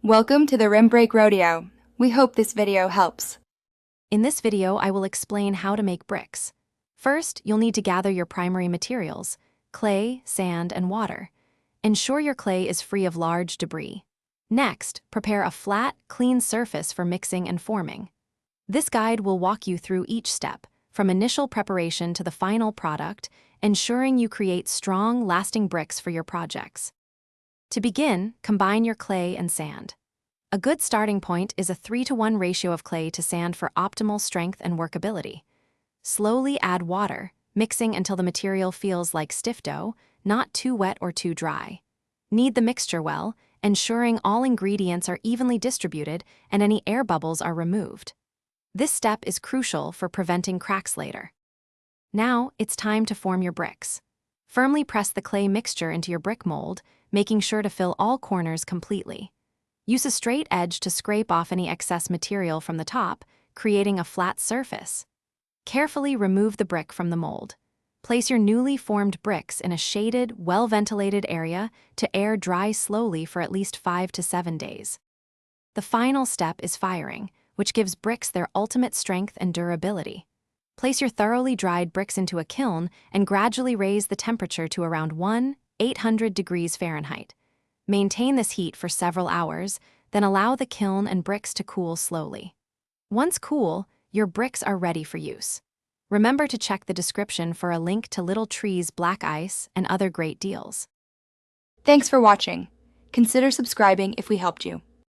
Welcome to the Rim Break Rodeo. We hope this video helps. In this video, I will explain how to make bricks. First, you'll need to gather your primary materials: clay, sand, and water. Ensure your clay is free of large debris. Next, prepare a flat, clean surface for mixing and forming. This guide will walk you through each step, from initial preparation to the final product, ensuring you create strong, lasting bricks for your projects. To begin, combine your clay and sand. A good starting point is a 3-to-1 ratio of clay to sand for optimal strength and workability. Slowly add water, mixing until the material feels like stiff dough, not too wet or too dry. Knead the mixture well, ensuring all ingredients are evenly distributed and any air bubbles are removed. This step is crucial for preventing cracks later. Now, it's time to form your bricks. Firmly press the clay mixture into your brick mold, making sure to fill all corners completely. Use a straight edge to scrape off any excess material from the top, creating a flat surface. Carefully remove the brick from the mold. Place your newly formed bricks in a shaded, well-ventilated area to air dry slowly for at least 5 to 7 days. The final step is firing, which gives bricks their ultimate strength and durability. Place your thoroughly dried bricks into a kiln and gradually raise the temperature to around 800 degrees Fahrenheit. Maintain this heat for several hours, then allow the kiln and bricks to cool slowly. Once cool, your bricks are ready for use. Remember to check the description for a link to Little Tree's black ice and other great deals. Thanks for watching. Consider subscribing if we helped you.